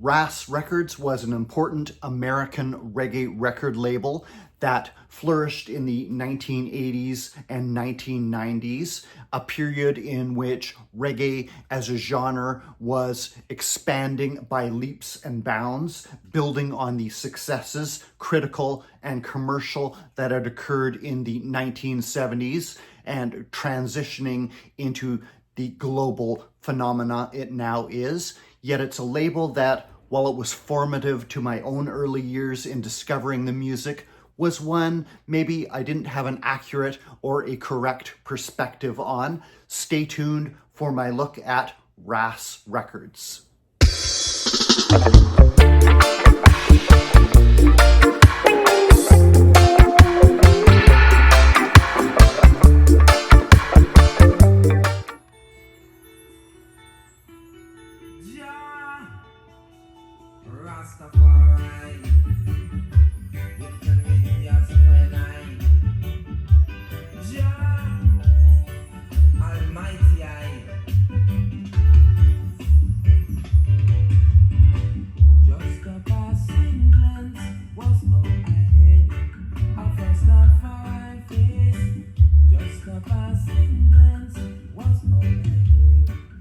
RAS Records was an important American reggae record label that flourished in the 1980s and 1990s, a period in which reggae as a genre was expanding by leaps and bounds, building on the successes, critical and commercial, that had occurred in the 1970s and transitioning into the global phenomena it now is. Yet it's a label that, while it was formative to my own early years in discovering the music, was one maybe I didn't have an accurate or a correct perspective on. Stay tuned for my look at RAS Records.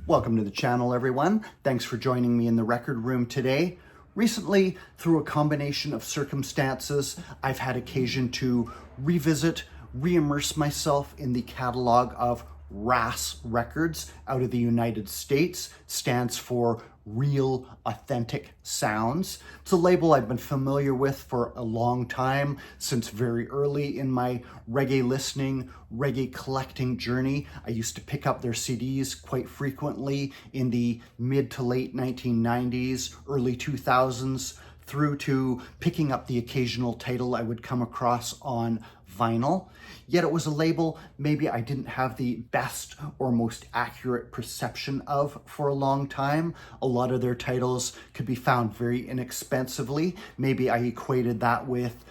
Welcome to the channel, everyone. Thanks for joining me in the record room today. Recently, through a combination of circumstances, I've had occasion to revisit, re-immerse myself in the catalog of RAS Records out of the United States. Stands for Real Authentic Sounds. It's a label I've been familiar with for a long time, since very early in my reggae listening, reggae collecting journey. I used to pick up their CDs quite frequently in the mid to late 1990s, early 2000s, through to picking up the occasional title I would come across on vinyl. Yet it was a label maybe I didn't have the best or most accurate perception of for a long time. A lot of their titles could be found very inexpensively. Maybe I equated that with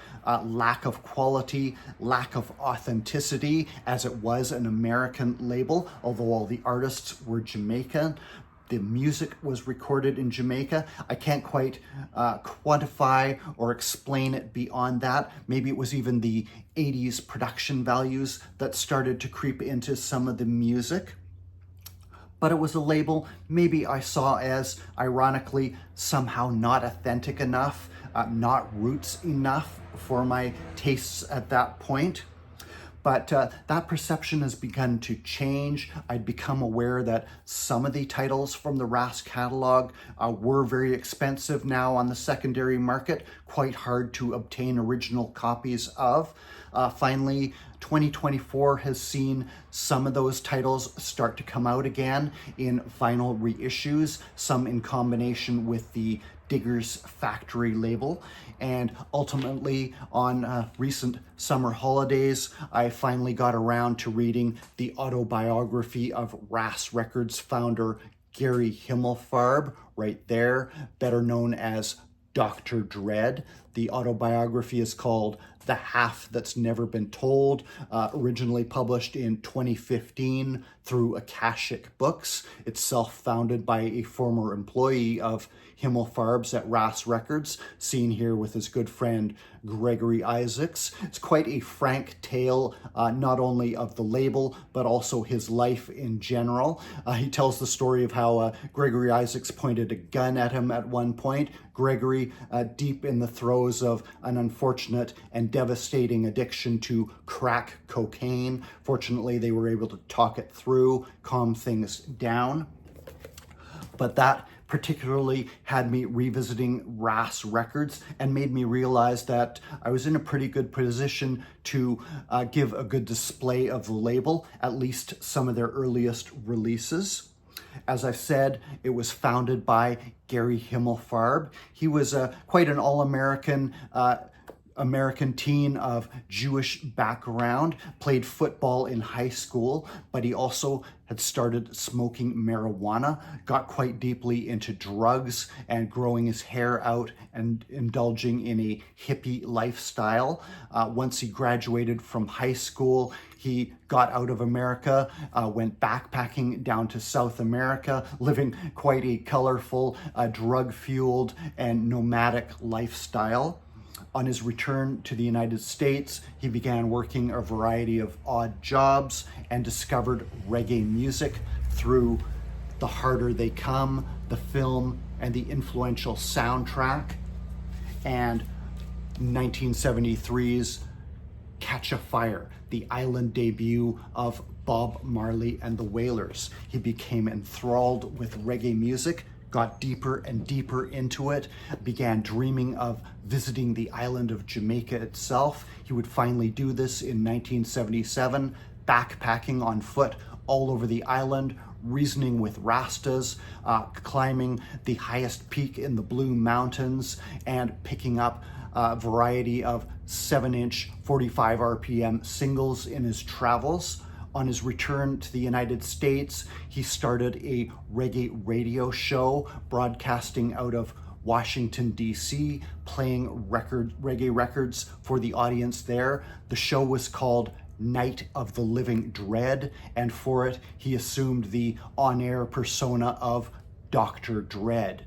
lack of quality, lack of authenticity, as it was an American label, although all the artists were Jamaican. The music was recorded in Jamaica. I can't quite quantify or explain it beyond that. Maybe it was even the 80s production values that started to creep into some of the music. But it was a label maybe I saw as, ironically, somehow not authentic enough, not roots enough for my tastes at that point. But that perception has begun to change. I'd become aware that some of the titles from the RAS catalog were very expensive now on the secondary market, quite hard to obtain original copies of. Finally, 2024 has seen some of those titles start to come out again in vinyl reissues, some in combination with the Diggers Factory label. And ultimately, on recent summer holidays, I finally got around to reading the autobiography of RAS Records founder Gary Himelfarb, right there, better known as Dr. Dread. The autobiography is called The Half That's Never Been Told, originally published in 2015 through Akashic Books, itself founded by a former employee of Himelfarb's at RAS Records, seen here with his good friend Gregory Isaacs. It's quite a frank tale, not only of the label, but also his life in general. He tells the story of how Gregory Isaacs pointed a gun at him at one point. Gregory, deep in the throes of an unfortunate and devastating addiction to crack cocaine. Fortunately, they were able to talk it through, calm things down. But that particularly had me revisiting RAS Records and made me realize that I was in a pretty good position to give a good display of the label, at least some of their earliest releases. As I've said, it was founded by Gary Himelfarb. He was quite an all-American American teen of Jewish background, played football in high school, but he also had started smoking marijuana, got quite deeply into drugs and growing his hair out and indulging in a hippie lifestyle. Once he graduated from high school, he got out of America, went backpacking down to South America, living quite a colorful, drug-fueled and nomadic lifestyle. On his return to the United States, he began working a variety of odd jobs and discovered reggae music through The Harder They Come, the film, and the influential soundtrack, and 1973's Catch a Fire, the island debut of Bob Marley and the Wailers. He became enthralled with reggae music, got deeper and deeper into it, began dreaming of visiting the island of Jamaica itself. He would finally do this in 1977, backpacking on foot all over the island, reasoning with Rastas, climbing the highest peak in the Blue Mountains, and picking up a variety of 7-inch, 45 RPM singles in his travels. On his return to the United States, he started a reggae radio show broadcasting out of Washington, D.C., playing reggae records for the audience there. The show was called Night of the Living Dread, and for it, he assumed the on-air persona of Dr. Dread.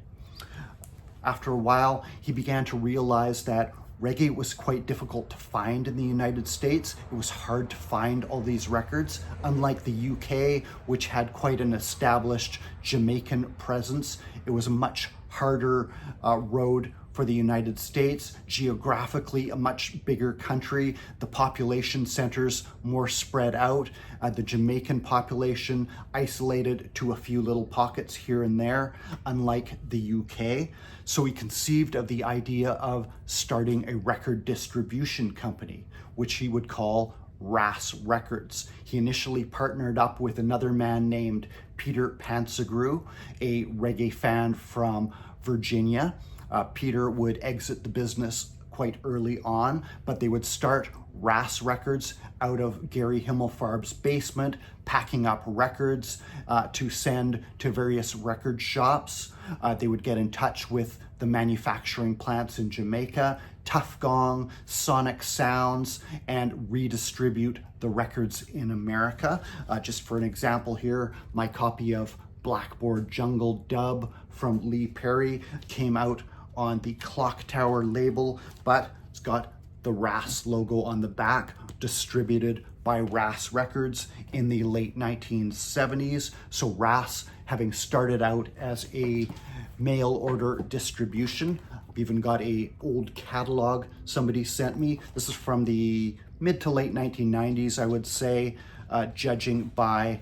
After a while, he began to realize that reggae was quite difficult to find in the United States. It was hard to find all these records. Unlike the UK, which had quite an established Jamaican presence, it was a much harder road for the United States. Geographically, a much bigger country, the population centers more spread out, the Jamaican population isolated to a few little pockets here and there, unlike the UK. So he conceived of the idea of starting a record distribution company, which he would call RAS Records. He initially partnered up with another man named Peter Pansegru, a reggae fan from Virginia. Peter would exit the business quite early on, but they would start RAS Records out of Gary Himelfarb's basement, packing up records to send to various record shops. They would get in touch with the manufacturing plants in Jamaica, Tough Gong, Sonic Sounds, and redistribute the records in America. Just for an example here, my copy of Blackboard Jungle Dub from Lee Perry came out on the Clock Tower label, but it's got the RAS logo on the back, distributed by RAS Records in the late 1970s. So RAS, having started out as a mail order distribution, I've even got a old catalog somebody sent me. This is from the mid to late 1990s, I would say, judging by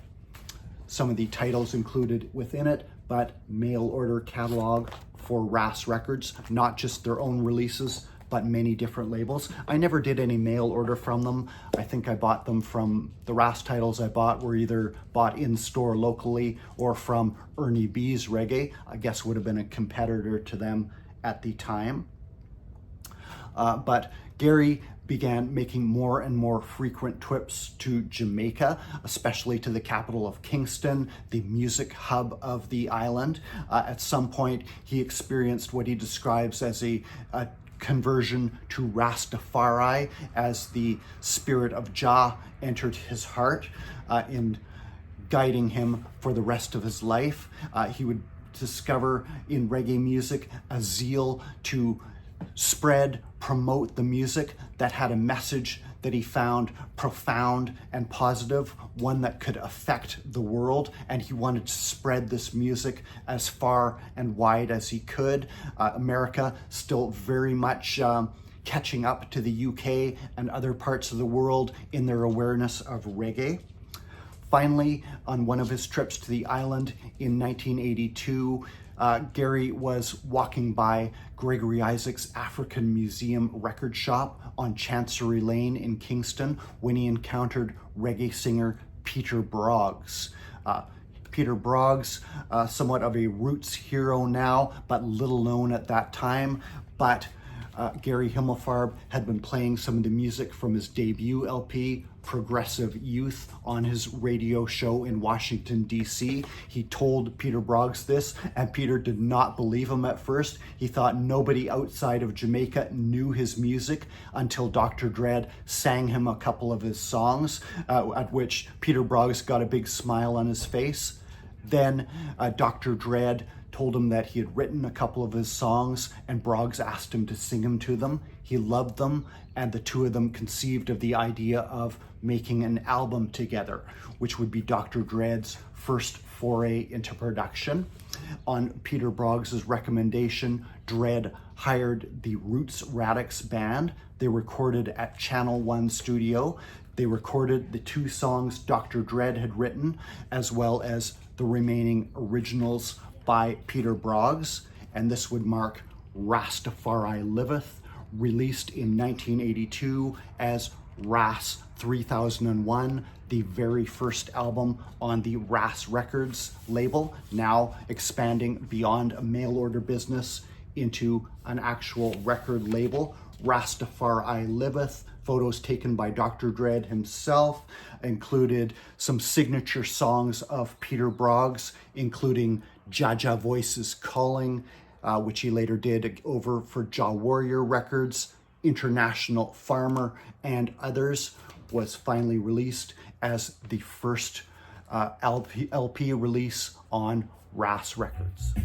some of the titles included within it, but mail order catalog for RAS Records, not just their own releases, but many different labels. I never did any mail order from them. I think I bought them from the RAS titles I bought were either bought in store locally or from Ernie B's Reggae. I guess would have been a competitor to them at the time. But Gary began making more and more frequent trips to Jamaica, especially to the capital of Kingston, the music hub of the island. At some point, he experienced what he describes as a conversion to Rastafari, as the spirit of Jah entered his heart in guiding him for the rest of his life. He would discover in reggae music a zeal to spread, promote the music that had a message that he found profound and positive, one that could affect the world, and he wanted to spread this music as far and wide as he could. America still very much catching up to the UK and other parts of the world in their awareness of reggae. Finally, on one of his trips to the island in 1982, Gary was walking by Gregory Isaac's African Museum record shop on Chancery Lane in Kingston when he encountered reggae singer Peter Broggs. Peter Broggs, somewhat of a roots hero now, but little known at that time, but Gary Himelfarb had been playing some of the music from his debut LP, Progressive Youth, on his radio show in Washington, D.C. He told Peter Broggs this, and Peter did not believe him at first. He thought nobody outside of Jamaica knew his music until Dr. Dread sang him a couple of his songs, at which Peter Broggs got a big smile on his face. Then Dr. Dread told him that he had written a couple of his songs, and Broggs asked him to sing them to them. He loved them, and the two of them conceived of the idea of making an album together, which would be Dr. Dread's first foray into production. On Peter Broggs' recommendation, Dread hired the Roots Radix Band. They recorded at Channel One Studio. They recorded the two songs Dr. Dread had written, as well as the remaining originals by Peter Broggs, and this would mark Rastafari Liveth, released in 1982 as RAS 3001, the very first album on the RAS Records label, now expanding beyond a mail order business into an actual record label. Rastafari Liveth, photos taken by Dr. Dread himself, included some signature songs of Peter Broggs, including Jaja Voices Calling, which he later did over for Jah Warrior Records, International Farmer, and others, was finally released as the first LP release on RAS Records.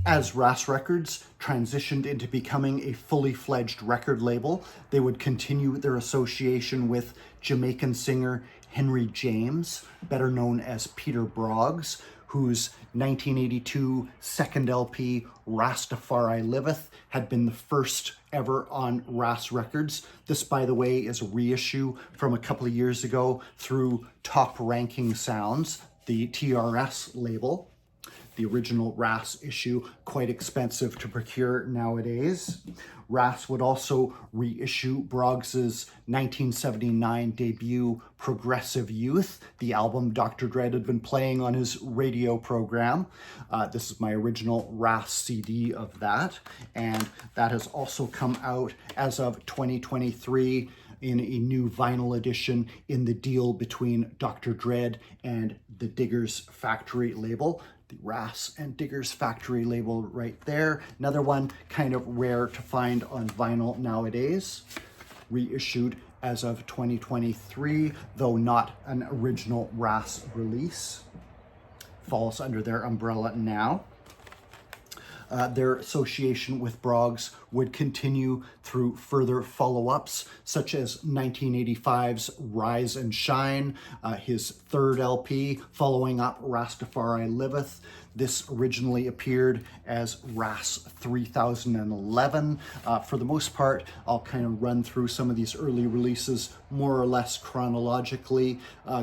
As RAS Records transitioned into becoming a fully fledged record label, they would continue their association with Jamaican singer Henry James, better known as Peter Broggs, whose 1982 second LP, Rastafari Liveth, had been the first ever on RAS Records. This, by the way, is a reissue from a couple of years ago through Top Ranking Sounds, the TRS label. The original RAS issue, quite expensive to procure nowadays. RAS would also reissue Broggs' 1979 debut, Progressive Youth, the album Dr. Dread had been playing on his radio program. This is my original RAS CD of that, and that has also come out as of 2023 in a new vinyl edition in the deal between Dr. Dread and the Diggers Factory label. The RAS and Diggers Factory label right there. Another one kind of rare to find on vinyl nowadays. Reissued as of 2023, though not an original RAS release. Falls under their umbrella now. Their association with Broggs would continue through further follow-ups, such as 1985's Rise and Shine, his third LP, following up Rastafari Liveth. This originally appeared as RAS 3011. For the most part, I'll kind of run through some of these early releases more or less chronologically,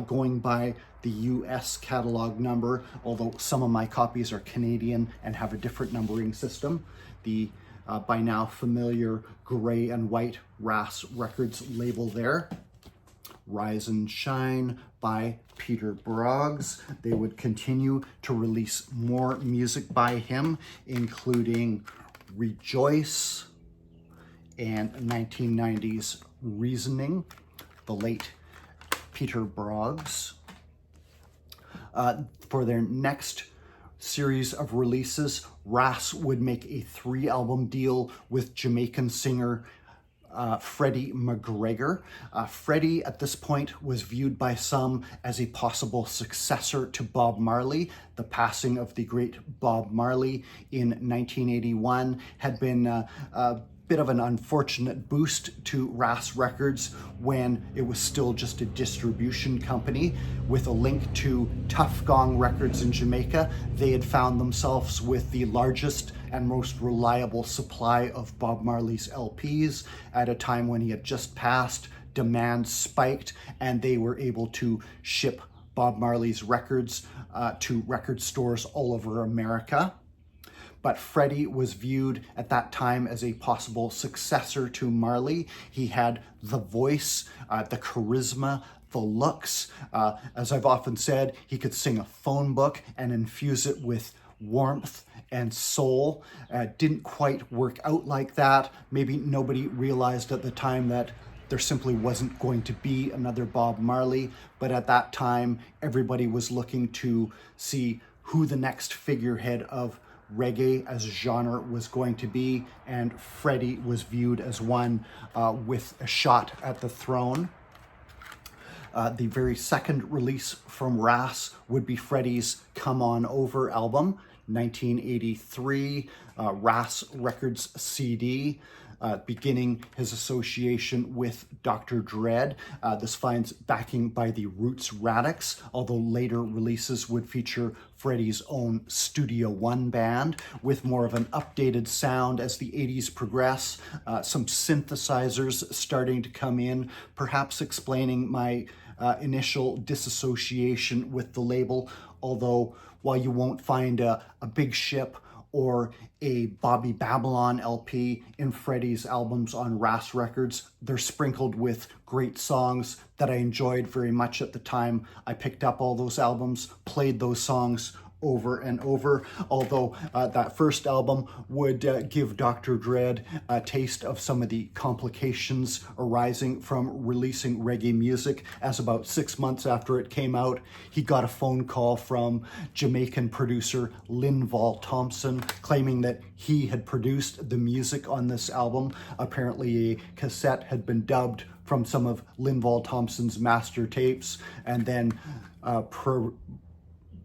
going by the US catalog number, although some of my copies are Canadian and have a different numbering system. The by now familiar gray and white RAS Records label there. Rise and Shine by Peter Broggs. They would continue to release more music by him, including Rejoice and 1990s Reasoning, the late Peter Broggs. For their next series of releases, RAS would make a 3-album deal with Jamaican singer Freddie McGregor. Freddie at this point was viewed by some as a possible successor to Bob Marley. The passing of the great Bob Marley in 1981 had been a bit of an unfortunate boost to RAS Records when it was still just a distribution company with a link to Tough Gong Records in Jamaica. They had found themselves with the largest and most reliable supply of Bob Marley's LPs at a time when he had just passed. Demand spiked, and they were able to ship Bob Marley's records to record stores all over America. But Freddie was viewed at that time as a possible successor to Marley. He had the voice, the charisma, the looks. As I've often said, he could sing a phone book and infuse it with warmth and soul. Didn't quite work out like that. Maybe nobody realized at the time that there simply wasn't going to be another Bob Marley, but at that time, everybody was looking to see who the next figurehead of reggae as a genre was going to be, and Freddie was viewed as one with a shot at the throne. The very second release from RAS would be Freddie's Come On Over album, 1983, RAS Records CD, beginning his association with Dr. Dread. This finds backing by the Roots Radix, although later releases would feature Freddie's own Studio One band with more of an updated sound as the 80s progress, some synthesizers starting to come in, perhaps explaining my initial disassociation with the label, although while you won't find a Big Ship or a Bobby Babylon LP in Freddie's albums on RAS Records, they're sprinkled with great songs that I enjoyed very much at the time. I picked up all those albums, played those songs over and over, although that first album would give Dr. Dread a taste of some of the complications arising from releasing reggae music, as about 6 months after it came out, he got a phone call from Jamaican producer Linval Thompson claiming that he had produced the music on this album. Apparently a cassette had been dubbed from some of Linval Thompson's master tapes and then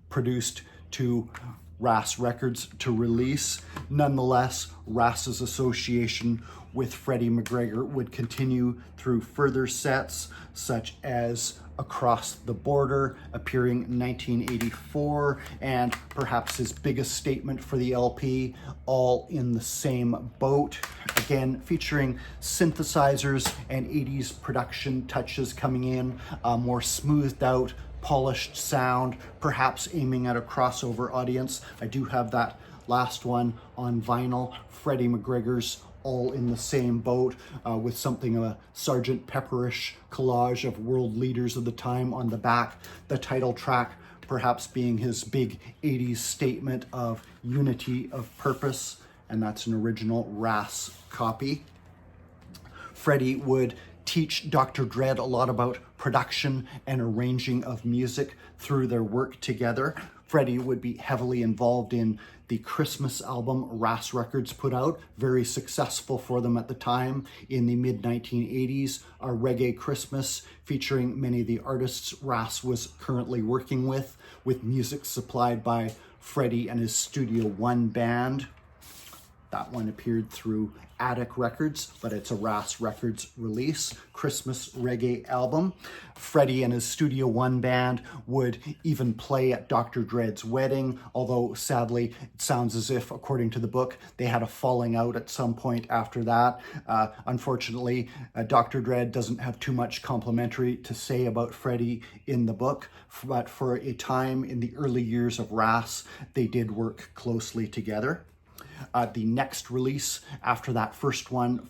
produced to RAS Records to release. Nonetheless, RAS's association with Freddie McGregor would continue through further sets, such as Across the Border, appearing in 1984, and perhaps his biggest statement for the LP, All in the Same Boat, again featuring synthesizers and 80s production touches coming in, more smoothed out, polished sound, perhaps aiming at a crossover audience. I do have that last one on vinyl, Freddie McGregor's All in the Same Boat, with something of a Sgt. Pepperish collage of world leaders of the time on the back. The title track perhaps being his big 80s statement of unity of purpose, and that's an original RAS copy. Freddie would teach Dr. Dread a lot about production and arranging of music through their work together. Freddie would be heavily involved in the Christmas album RAS Records put out, very successful for them at the time in the mid-1980s, a reggae Christmas featuring many of the artists RAS was currently working with music supplied by Freddie and his Studio One band. That one appeared through Attic Records, but it's a RAS Records release, Christmas reggae album. Freddie and his Studio One band would even play at Dr. Dread's wedding, although sadly it sounds as if, according to the book, they had a falling out at some point after that. Unfortunately, Dr. Dread doesn't have too much complimentary to say about Freddie in the book, but for a time in the early years of RAS, they did work closely together. The next release after that first one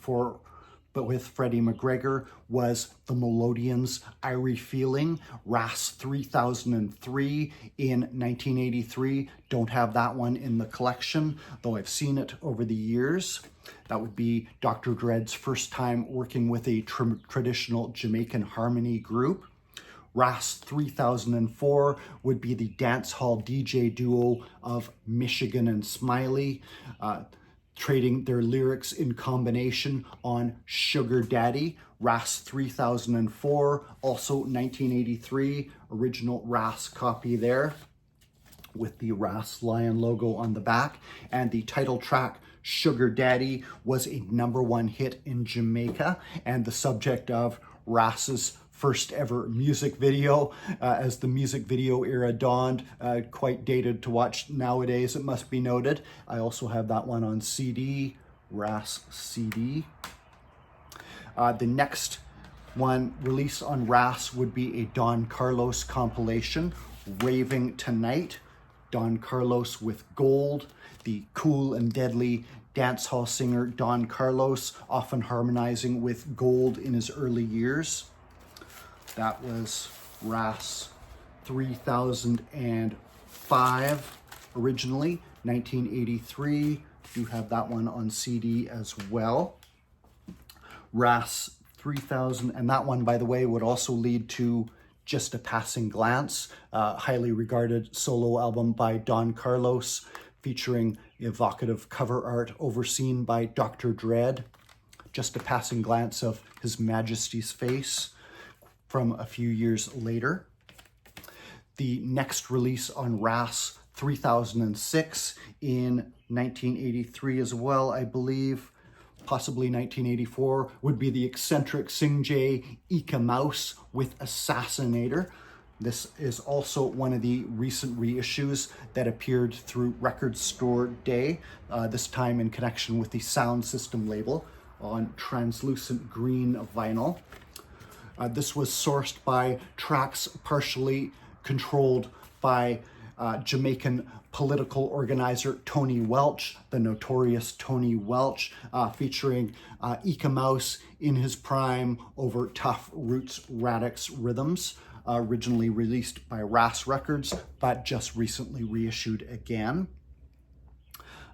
but with Freddie McGregor was the Melodians' Irie Feeling, RAS 3003 in 1983. Don't have that one in the collection, though I've seen it over the years. That would be Dr. Dread's first time working with a traditional Jamaican harmony group. RAS 3004 would be the dance hall DJ duo of Michigan and Smiley. trading their lyrics in combination on Sugar Daddy, RAS 3004, also 1983, original RAS copy there with the RAS Lion logo on the back. And the title track, Sugar Daddy, was a #1 hit in Jamaica and the subject of RAS's first ever music video. As the music video era dawned, quite dated to watch nowadays, it must be noted. I also have that one on CD, RAS CD. The next one release on RAS would be a Don Carlos compilation, Raving Tonight. Don Carlos with Gold, the cool and deadly dancehall singer Don Carlos, often harmonizing with Gold in his early years. That was RAS 3005 originally, 1983. You have that one on CD as well. RAS 3000, and that one, by the way, would also lead to Just a Passing Glance, highly regarded solo album by Don Carlos, featuring evocative cover art overseen by Dr. Dread. Just a Passing Glance of His Majesty's face from a few years later. The next release on RAS 3006 in 1983 as well, I believe, possibly 1984, would be the eccentric Sing-J Ika Mouse with Assassinator. This is also one of the recent reissues that appeared through Record Store Day, this time in connection with the Sound System label on translucent green vinyl. This was sourced by tracks partially controlled by Jamaican political organizer Tony Welch, the notorious Tony Welch, featuring Ika Mouse in his prime over tough roots Radix rhythms, originally released by RAS Records, but just recently reissued again.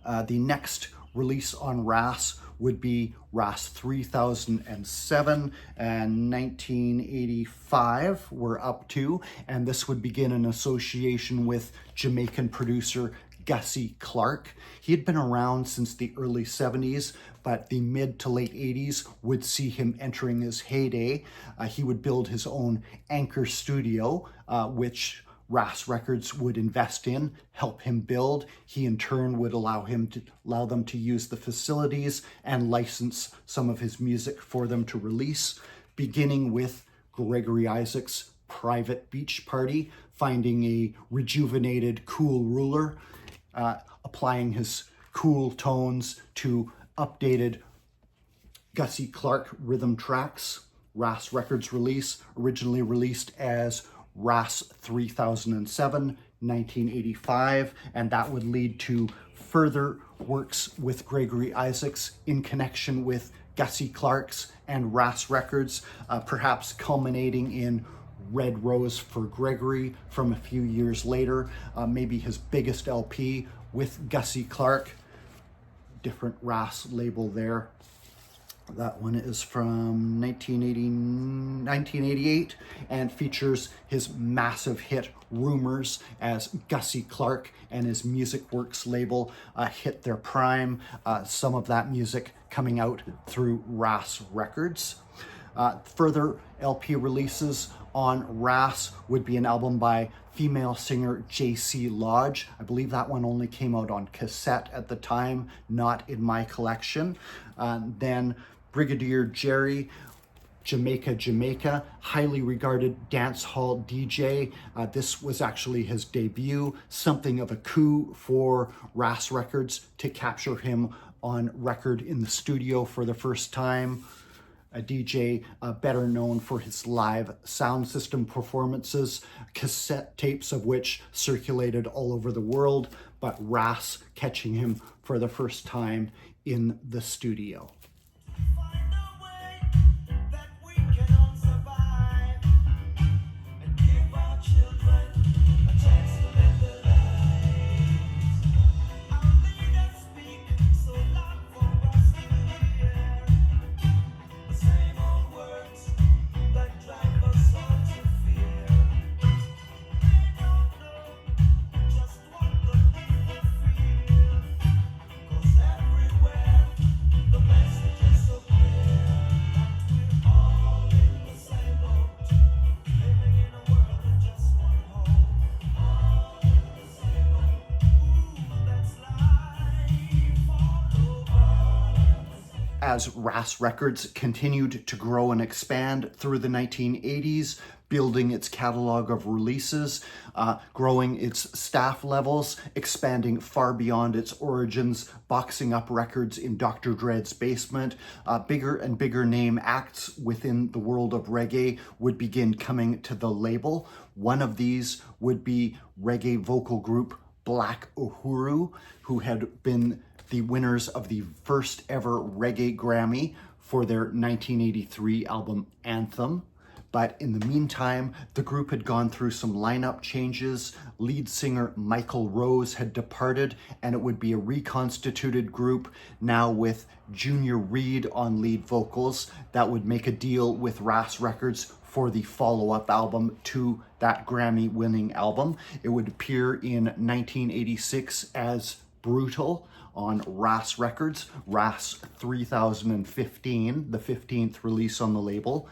The next release on RAS would be RAS 3007 and 1985 we're up to, and this would begin an association with Jamaican producer Gussie Clarke. He had been around since the early 70s, but the mid to late 80s would see him entering his heyday. He would build his own Anchor studio, which RAS Records would invest in, help him build. He in turn would allow them to use the facilities and license some of his music for them to release, beginning with Gregory Isaac's Private Beach Party, finding a rejuvenated Cool Ruler, applying his cool tones to updated Gussie Clarke rhythm tracks. RAS Records release, originally released as RAS 3007, 1985, and that would lead to further works with Gregory Isaacs in connection with Gussie Clarke's and RAS Records, perhaps culminating in Red Rose for Gregory from a few years later, maybe his biggest LP with Gussie Clarke, different RAS label there. That one is from 1988 and features his massive hit Rumors as Gussie Clarke and his Music Works label hit their prime. Some of that music coming out through RAS Records. Further LP releases on RAS would be an album by female singer J.C. Lodge. I believe that one only came out on cassette at the time, not in my collection. Then Brigadier Jerry, Jamaica, highly regarded dance hall DJ. This was actually his debut, something of a coup for RAS Records to capture him on record in the studio for the first time. A DJ better known for his live sound system performances, cassette tapes of which circulated all over the world, but RAS catching him for the first time in the studio. Everywhere as RAS Records continued to grow and expand through the 1980s, building its catalog of releases, growing its staff levels, expanding far beyond its origins, boxing up records in Dr. Dre's basement. Bigger and bigger name acts within the world of reggae would begin coming to the label. One of these would be reggae vocal group Black Uhuru, who had been the winners of the first ever reggae Grammy for their 1983 album Anthem. But in the meantime, the group had gone through some lineup changes. Lead singer Michael Rose had departed, and it would be a reconstituted group now with Junior Reid on lead vocals that would make a deal with RAS Records for the follow-up album to that Grammy-winning album. It would appear in 1986 as Brutal on RAS Records, RAS 3015, the 15th release on the label,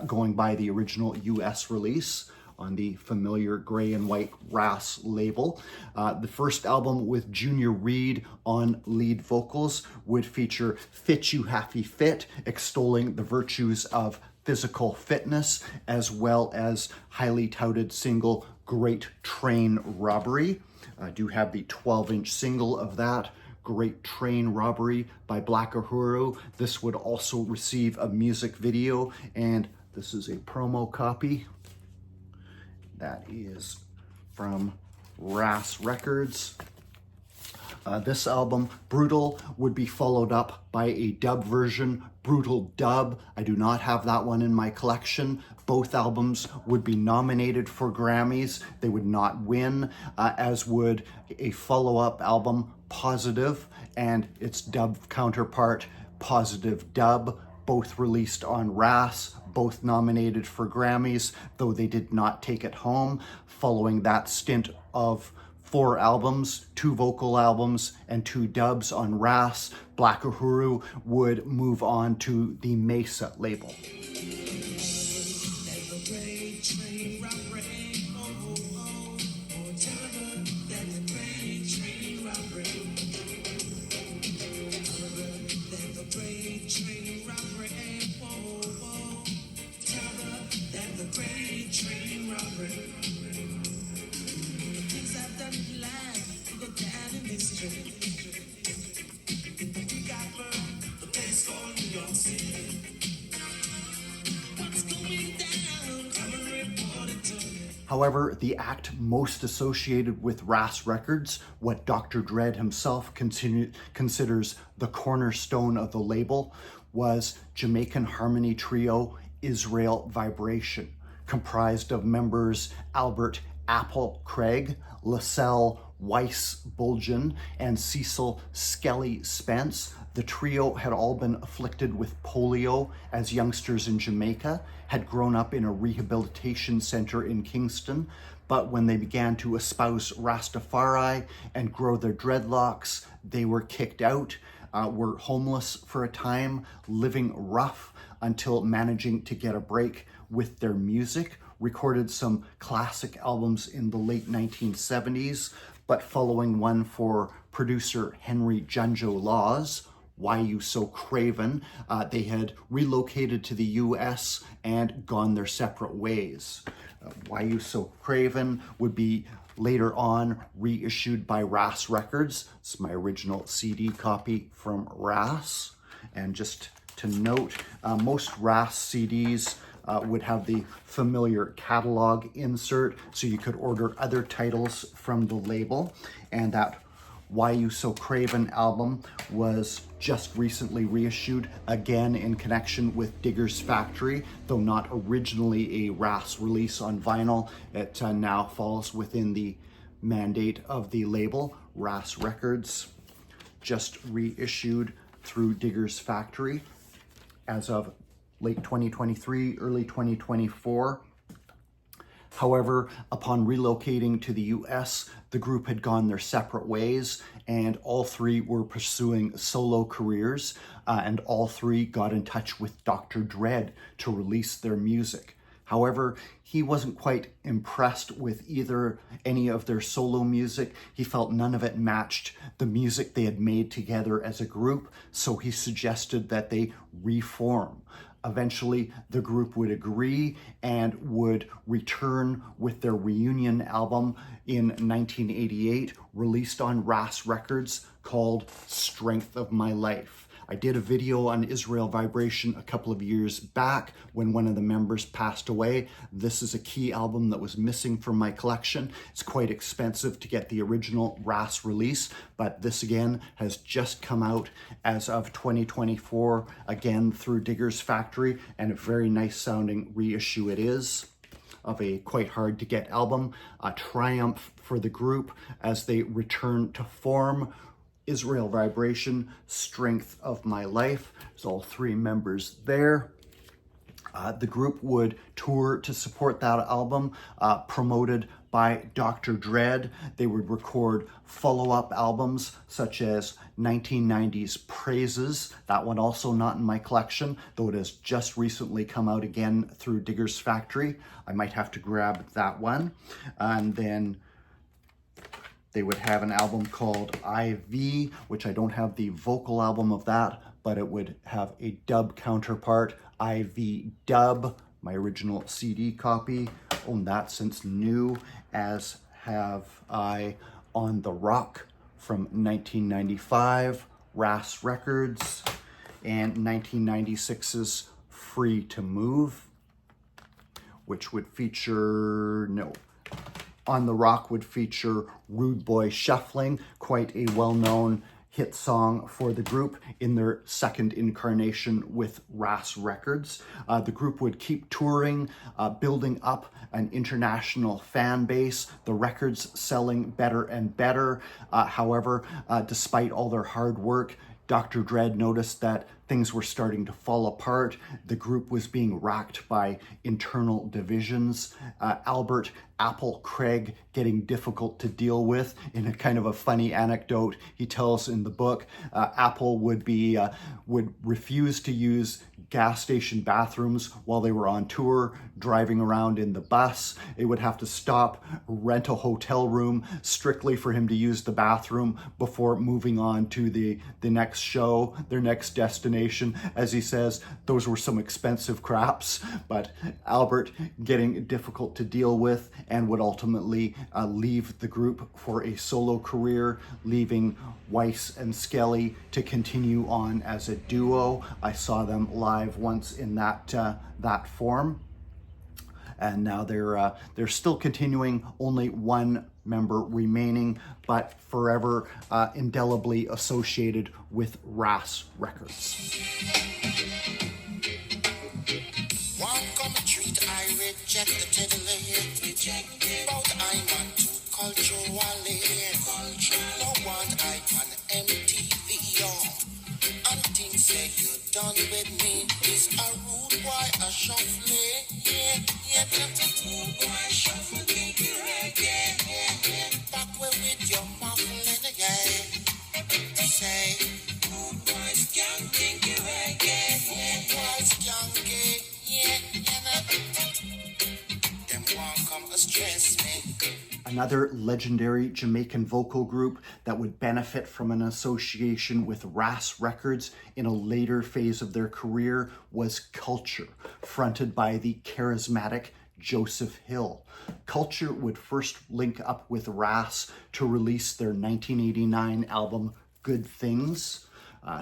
going by the original US release on the familiar gray and white RAS label. The first album with Junior Reid on lead vocals would feature Fit You Happy Fit, extolling the virtues of physical fitness, as well as highly touted single Great Train Robbery. I do have the 12-inch single of that, Great Train Robbery by Black Uhuru. This would also receive a music video, and this is a promo copy. That is from RAS Records. This album, Brutal, would be followed up by a dub version, Brutal Dub. I do not have that one in my collection. Both albums would be nominated for Grammys. They would not win, as would a follow-up album, Positive, and its dub counterpart, Positive Dub, both released on RAS, both nominated for Grammys, though they did not take it home. Following that stint of 4 albums, 2 vocal albums, and 2 dubs on RAS, Black Uhuru would move on to the Mesa label. However, the act most associated with RAS Records, what Dr. Dre himself considers the cornerstone of the label, was Jamaican harmony trio Israel Vibration, comprised of members Albert Apple Craig, LaSalle Weiss Bulgen, and Cecil Skelly Spence. The trio had all been afflicted with polio as youngsters in Jamaica, had grown up in a rehabilitation center in Kingston, but when they began to espouse Rastafari and grow their dreadlocks, they were kicked out, were homeless for a time, living rough until managing to get a break with their music, recorded some classic albums in the late 1970s, but following one for producer Henry Junjo Laws, Why You So Craven, they had relocated to the US and gone their separate ways. Why You So Craven would be later on reissued by RAS Records. It's my original CD copy from RAS. And just to note, most RAS CDs would have the familiar catalog insert, so you could order other titles from the label. And that Why You So Craven album was just recently reissued, again in connection with Digger's Factory, though not originally a RAS release on vinyl. It now falls within the mandate of the label, RAS Records, just reissued through Digger's Factory as of late 2023, early 2024. However, upon relocating to the US, the group had gone their separate ways, and all 3 were pursuing solo careers, and all 3 got in touch with Dr. Dre to release their music. However, he wasn't quite impressed with any of their solo music. He felt none of it matched the music they had made together as a group, so he suggested that they reform. Eventually, the group would agree and would return with their reunion album in 1988, released on RAS Records, called Strength of My Life. I did a video on Israel Vibration a couple of years back when one of the members passed away. This is a key album that was missing from my collection. It's quite expensive to get the original RAS release, but this again has just come out as of 2024, again through Digger's Factory, and a very nice sounding reissue it is of a quite hard to get album. A triumph for the group as they return to form. Israel Vibration, Strength of My Life. There's all three members there. The group would tour to support that album, promoted by Dr. Dread. They would record follow-up albums such as 1990's Praises. That one also not in my collection, though it has just recently come out again through Digger's Factory. I might have to grab that one. And then they would have an album called IV, which I don't have the vocal album of that, but it would have a dub counterpart, IV Dub, my original CD copy. Own that since new, as have I On the Rock from 1995, RAS Records, and 1996's Free to Move, which would feature, On the Rock would feature Rude Boy Shuffling, quite a well-known hit song for the group in their second incarnation with RAS Records. The group would keep touring, building up an international fan base, the records selling better and better. However, despite all their hard work, Dr. Dread noticed that things were starting to fall apart. The group was being racked by internal divisions. Albert Apple Craig getting difficult to deal with. In a kind of a funny anecdote he tells in the book, Apple would refuse to use gas station bathrooms while they were on tour, driving around in the bus. It would have to stop, rent a hotel room strictly for him to use the bathroom before moving on to the next show, their next destination. As he says, those were some expensive craps, but Albert getting difficult to deal with, and would ultimately leave the group for a solo career, leaving Weiss and Skelly to continue on as a duo. I saw them live once in that form, and now they're still continuing, only one member remaining, but forever indelibly associated with RAS Records. I reject the but I'm on to culturally. No one I on MTV and things say you done with me is a rude boy, a shuffle. Rude boy shuffle, reggae. Back way with your muffling again. Say, rude boy skanking reggae. Rude boy skanking. Another legendary Jamaican vocal group that would benefit from an association with RAS Records in a later phase of their career was Culture, fronted by the charismatic Joseph Hill. Culture would first link up with RAS to release their 1989 album Good Things,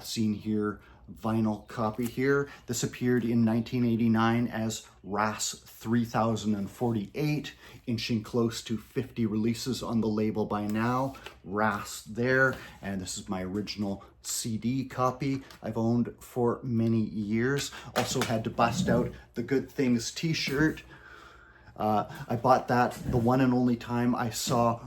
seen here, vinyl copy here. This appeared in 1989 as RAS 3048, inching close to 50 releases on the label by now. RAS there, and this is my original CD copy I've owned for many years. Also had to bust out the Good Things t-shirt. I bought that the one and only time I saw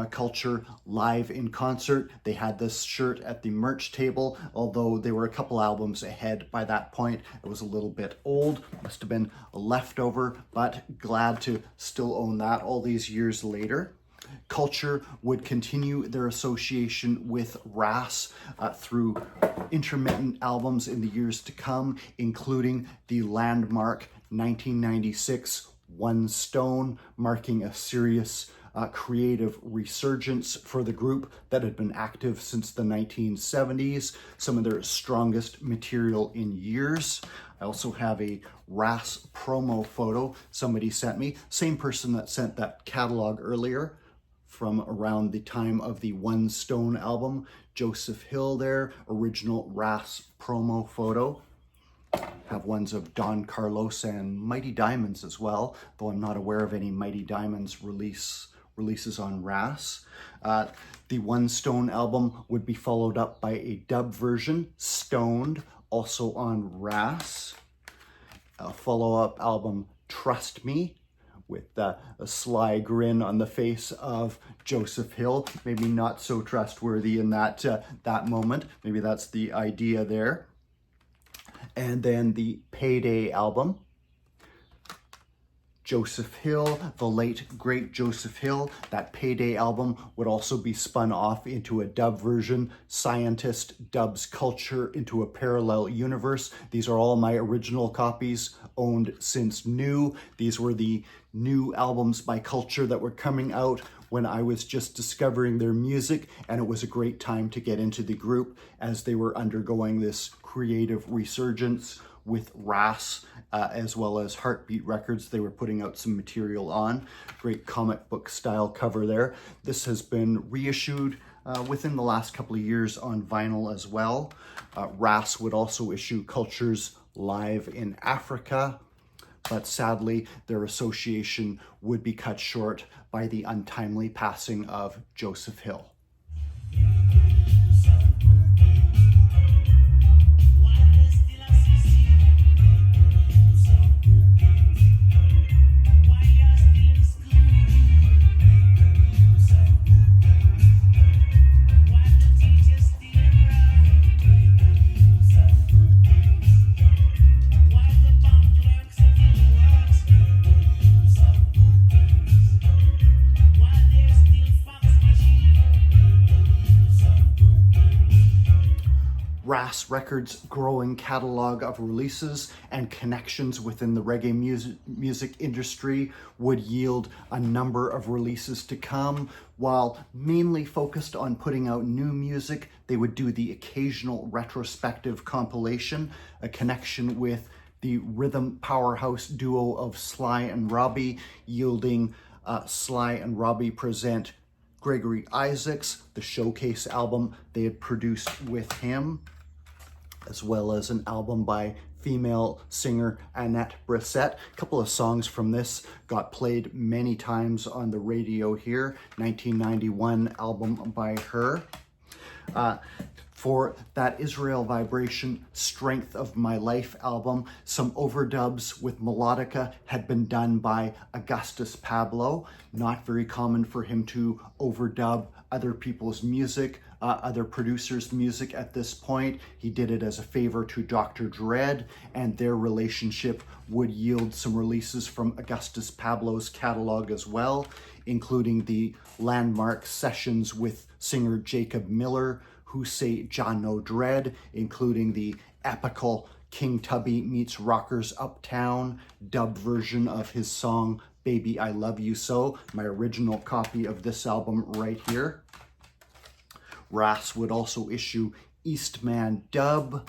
Culture live in concert. They had this shirt at the merch table, although they were a couple albums ahead by that point. It was a little bit old, must have been a leftover, but glad to still own that all these years later. Culture would continue their association with RAS through intermittent albums in the years to come, including the landmark 1996, One Stone, marking a serious creative resurgence for the group that had been active since the 1970s, some of their strongest material in years. I also have a RAS promo photo somebody sent me, same person that sent that catalog earlier, from around the time of the One Stone album. Joseph Hill there, original RAS promo photo. Have ones of Don Carlos and Mighty Diamonds as well, though I'm not aware of any Mighty Diamonds releases on RAS. The One Stone album would be followed up by a dub version, Stoned, also on RAS. A follow-up album, Trust Me, with a sly grin on the face of Joseph Hill. Maybe not so trustworthy in that moment. Maybe that's the idea there. And then the Payday album. Joseph Hill, the late great Joseph Hill. That Payday album would also be spun off into a dub version. Scientist dubs culture into a parallel universe. These are all my original copies, owned since new. These were the new albums by Culture that were coming out when I was just discovering their music, and it was a great time to get into the group as they were undergoing this creative resurgence with RAS, as well as Heartbeat Records. They were putting out some material on. Great comic book style cover there. This has been reissued within the last couple of years on vinyl as well. RAS would also issue Culture's Live in Africa, but sadly their association would be cut short by the untimely passing of Joseph Hill. RAS Records' growing catalog of releases and connections within the reggae music industry would yield a number of releases to come. While mainly focused on putting out new music, they would do the occasional retrospective compilation, a connection with the rhythm powerhouse duo of Sly and Robbie, yielding Sly and Robbie present Gregory Isaacs, the showcase album they had produced with him, as well as an album by female singer Annette Brissette. A couple of songs from this got played many times on the radio here. 1991 album by her. For that Israel Vibration Strength of My Life album, some overdubs with melodica had been done by Augustus Pablo. Not very common for him to overdub other people's music, other producers' music at this point. He did it as a favor to Dr. Dread, and their relationship would yield some releases from Augustus Pablo's catalog as well, including the landmark sessions with singer Jacob Miller, Who Say Jah No Dread, including the epical King Tubby Meets Rockers Uptown dub version of his song Baby I Love You So, my original copy of this album right here. RAS would also issue Eastman Dub,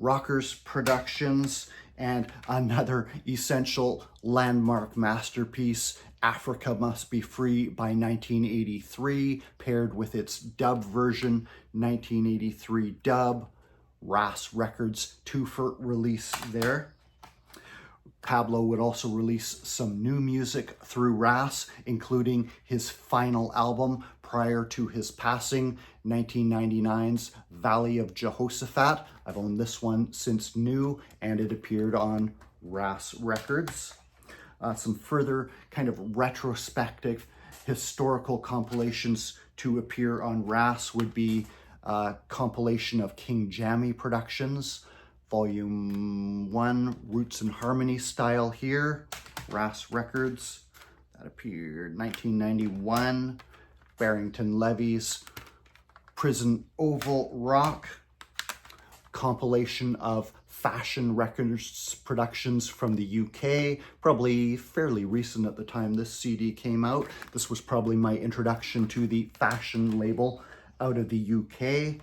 Rockers Productions, and another essential landmark masterpiece, Africa Must Be Free by 1983, paired with its dub version, 1983 dub, RAS Records twofer release there. Pablo would also release some new music through RAS, including his final album prior to his passing, 1999's Valley of Jehoshaphat. I've owned this one since new, and it appeared on RAS Records. Some further kind of retrospective historical compilations to appear on RAS would be a compilation of King Jammy Productions, Volume 1, Roots and Harmony style here, RAS Records. That appeared 1991. Barrington Levy's Prison Oval Rock, compilation of Fashion Records productions from the UK, probably fairly recent at the time this CD came out. This was probably my introduction to the fashion label out of the UK.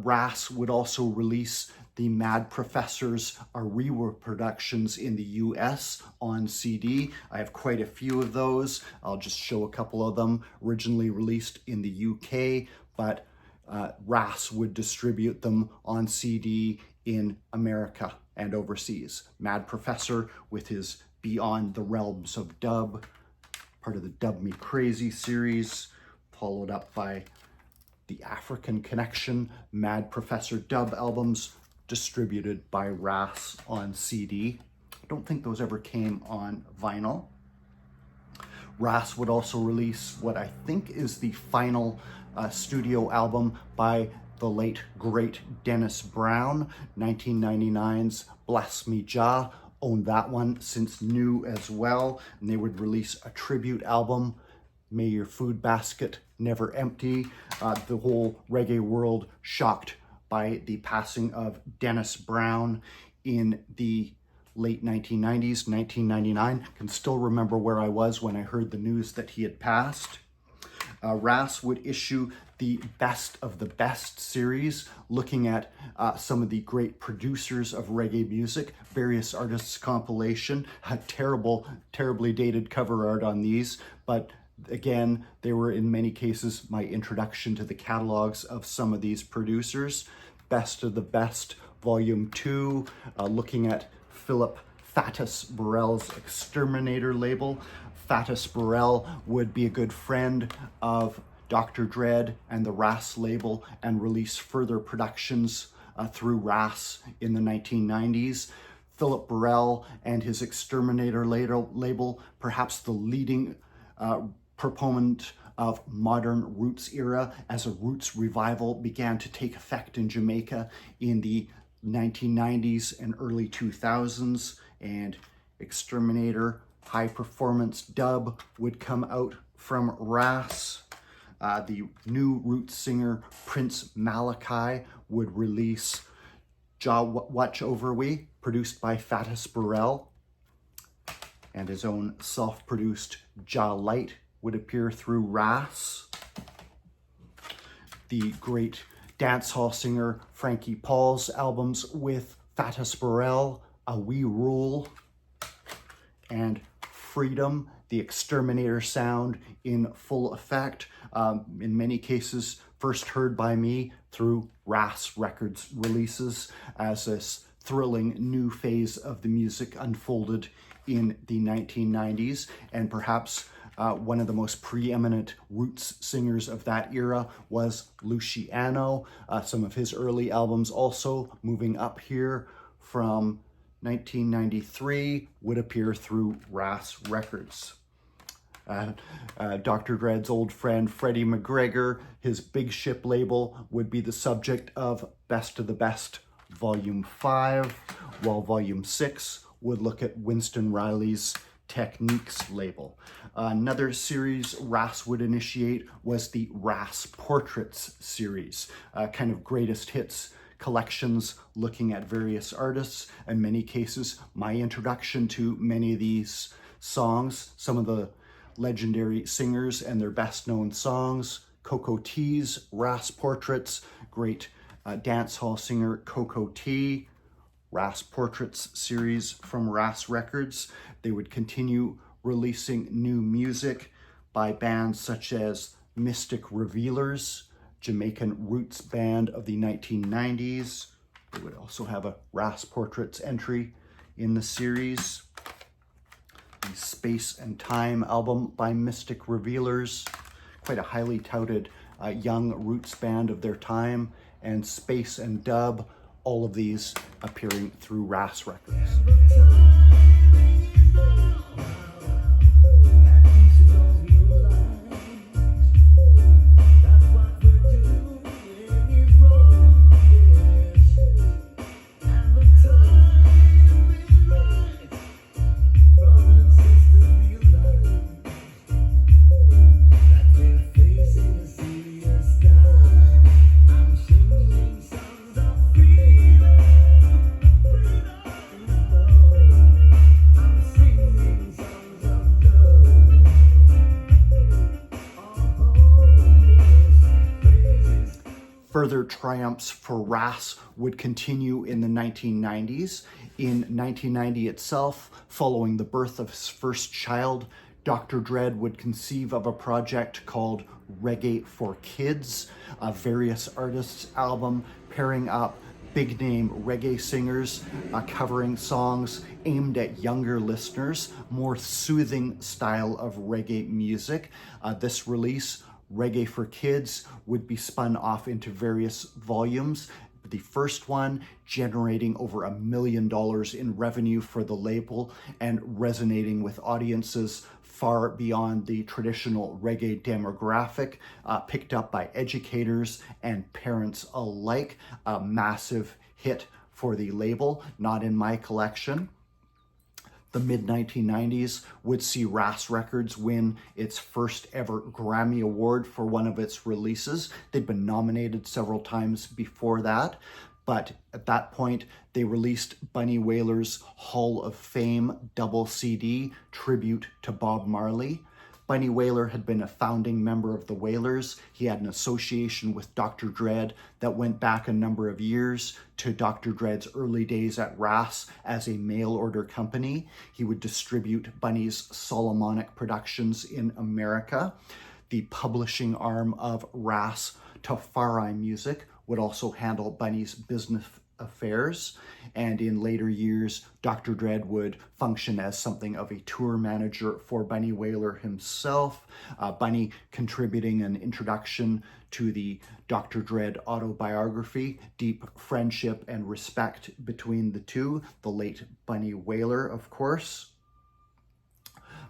RAS would also release the Mad Professor's Ariwa productions in the US on CD. I have quite a few of those. I'll just show a couple of them. Originally released in the UK, but RAS would distribute them on CD in America and overseas. Mad Professor with his Beyond the Realms of Dub, part of the Dub Me Crazy series, followed up by the African Connection Mad Professor dub albums distributed by RAS on CD. I don't think those ever came on vinyl. RAS would also release what I think is the final studio album by the late great Dennis Brown, 1999's Bless Me Jah. Owned that one since new as well. And they would release a tribute album, May Your Food Basket Never Empty. The whole reggae world shocked by the passing of Dennis Brown in the late 1990s, 1999. I can still remember where I was when I heard the news that he had passed. RAS would issue the Best of the Best series, looking at some of the great producers of reggae music, various artists compilation. Terribly dated cover art on these, but again, they were in many cases my introduction to the catalogs of some of these producers. Best of the Best, Volume 2, looking at Philip Fatus Burrell's Exterminator label. Fatus Burrell would be a good friend of Dr. Dread and the RAS label and release further productions through RAS in the 1990s. Philip Burrell and his Exterminator label, perhaps the leading proponent of modern roots era, as a roots revival began to take effect in Jamaica in the 1990s and early 2000s, and Exterminator high performance dub would come out from RAS. The new roots singer Prince Malachi would release Jah Watch Over We, produced by Fatus Burrell, and his own self-produced Jah Light would appear through RAS. The great dancehall singer Frankie Paul's albums with Fatus Burrell, A We Rule, and Freedom, the Exterminator sound in full effect. In many cases, first heard by me through RAS Records releases as this thrilling new phase of the music unfolded in the 1990s, and perhaps one of the most preeminent roots singers of that era was Luciano. Some of his early albums also moving up here from 1993 would appear through RAS Records. Dr. Dread's old friend Freddie McGregor, his Big Ship label, would be the subject of Best of the Best Volume 5, while Volume 6 would look at Winston Riley's Techniques label. Another series RAS would initiate was the RAS Portraits series, kind of greatest hits collections looking at various artists. In many cases, my introduction to many of these songs, some of the legendary singers and their best known songs. Coco T's RAS Portraits, great dancehall singer Coco T. RAS Portraits series from RAS Records. They would continue releasing new music by bands such as Mystic Revealers, Jamaican roots band of the 1990s. They would also have a RAS Portraits entry in the series. The Space and Time album by Mystic Revealers, quite a highly touted young roots band of their time, and Space and Dub, all of these appearing through RAS Records. Further triumphs for RAS would continue in the 1990s. In 1990 itself, following the birth of his first child, Dr. Dread would conceive of a project called Reggae for Kids, a various artists album pairing up big name reggae singers covering songs aimed at younger listeners, more soothing style of reggae music. This release, Reggae for Kids, would be spun off into various volumes. The first one generating over $1 million in revenue for the label and resonating with audiences far beyond the traditional reggae demographic, picked up by educators and parents alike. A massive hit for the label, not in my collection. The mid-1990s would see RAS Records win its first ever Grammy Award for one of its releases. They'd been nominated several times before that, but at that point, they released Bunny Wailer's Hall of Fame double CD, tribute to Bob Marley. Bunny Wailer had been a founding member of the Wailers. He had an association with Dr. Dread that went back a number of years to Dr. Dread's early days at RAS as a mail order company. He would distribute Bunny's Solomonic Productions in America. The publishing arm of RAS, Tafari Music, would also handle Bunny's business affairs, and in later years, Dr. Dread would function as something of a tour manager for Bunny Wailer himself. Bunny contributing an introduction to the Dr. Dread autobiography, Deep Friendship and Respect Between the Two, the late Bunny Wailer, of course.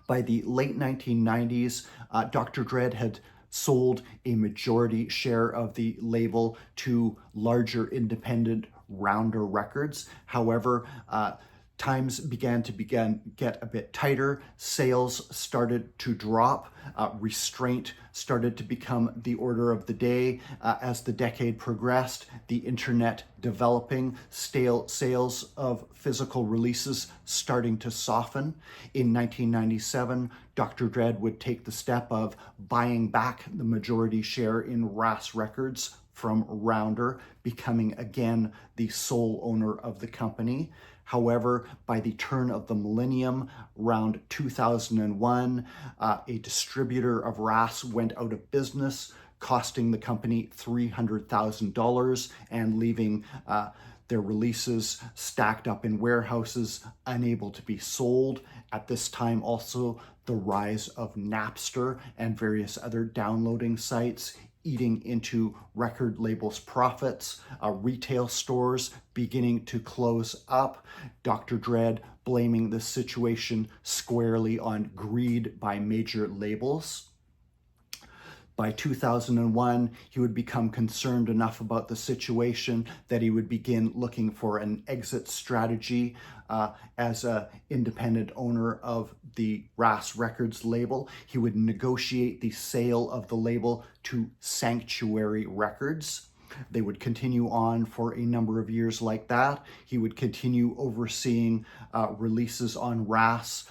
By the late 1990s, Dr. Dread had sold a majority share of the label to larger independent Rounder Records. However, times began to get a bit tighter. Sales started to drop. Restraint started to become the order of the day. As the decade progressed, the internet developing, stale sales of physical releases starting to soften. In 1997, Dr. Dread would take the step of buying back the majority share in RAS Records from Rounder, becoming again the sole owner of the company. However, by the turn of the millennium, around 2001, a distributor of RAS went out of business, costing the company $300,000 and leaving their releases stacked up in warehouses, unable to be sold. At this time also, the rise of Napster and various other downloading sites eating into record labels' profits, retail stores beginning to close up, Dr. Dread blaming the situation squarely on greed by major labels. By 2001, he would become concerned enough about the situation that he would begin looking for an exit strategy as an independent owner of the RAS Records label. He would negotiate the sale of the label to Sanctuary Records. They would continue on for a number of years like that. He would continue overseeing releases on RAS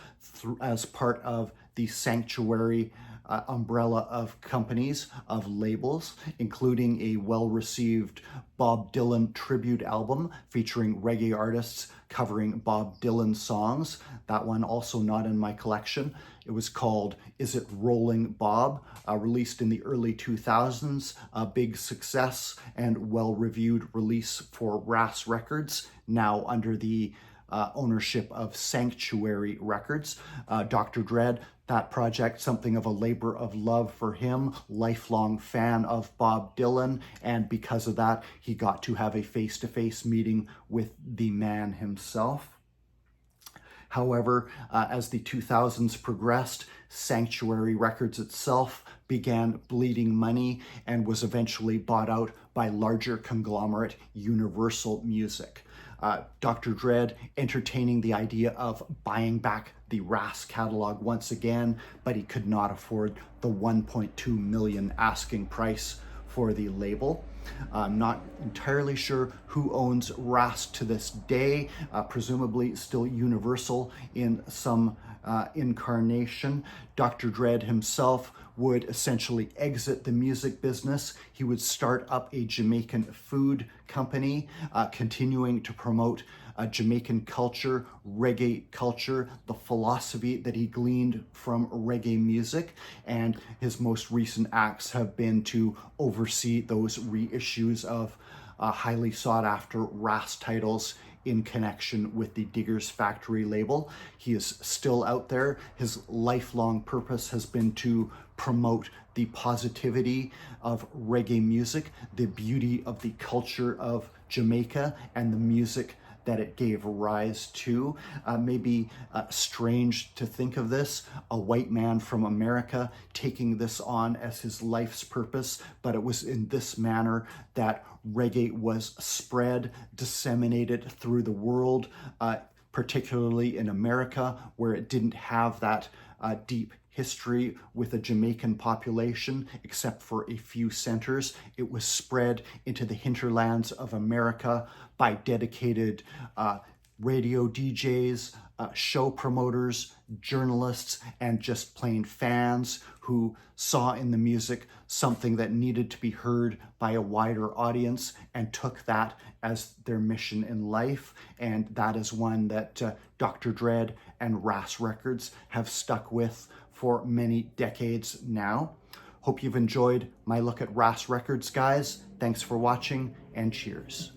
as part of the Sanctuary umbrella of companies, of labels, including a well-received Bob Dylan tribute album featuring reggae artists covering Bob Dylan songs. That one also not in my collection. It was called Is It Rolling Bob, released in the early 2000s, a big success and well-reviewed release for RAS Records, now under the ownership of Sanctuary Records. Dr. Dread, that project, something of a labor of love for him, lifelong fan of Bob Dylan, and because of that, he got to have a face-to-face meeting with the man himself. However, as the 2000s progressed, Sanctuary Records itself began bleeding money and was eventually bought out by larger conglomerate Universal Music. Dr. Dread entertaining the idea of buying back the RAS catalog once again, but he could not afford the $1.2 million asking price for the label. I'm not entirely sure who owns RAS to this day, presumably still Universal in some incarnation. Dr. Dread himself would essentially exit the music business. He would start up a Jamaican food company, continuing to promote Jamaican culture, reggae culture, the philosophy that he gleaned from reggae music. And his most recent acts have been to oversee those reissues of highly sought after RAS titles in connection with the Diggers Factory label. He is still out there. His lifelong purpose has been to promote the positivity of reggae music, the beauty of the culture of Jamaica, and the music that it gave rise to. Maybe strange to think of this, a white man from America taking this on as his life's purpose, but it was in this manner that reggae was spread, disseminated through the world, particularly in America, where it didn't have that deep history with a Jamaican population, except for a few centers. It was spread into the hinterlands of America by dedicated radio DJs, show promoters, journalists, and just plain fans who saw in the music something that needed to be heard by a wider audience and took that as their mission in life. And that is one that Dr. Dread and RAS Records have stuck with for many decades now. Hope you've enjoyed my look at RAS Records, guys. Thanks for watching, and cheers.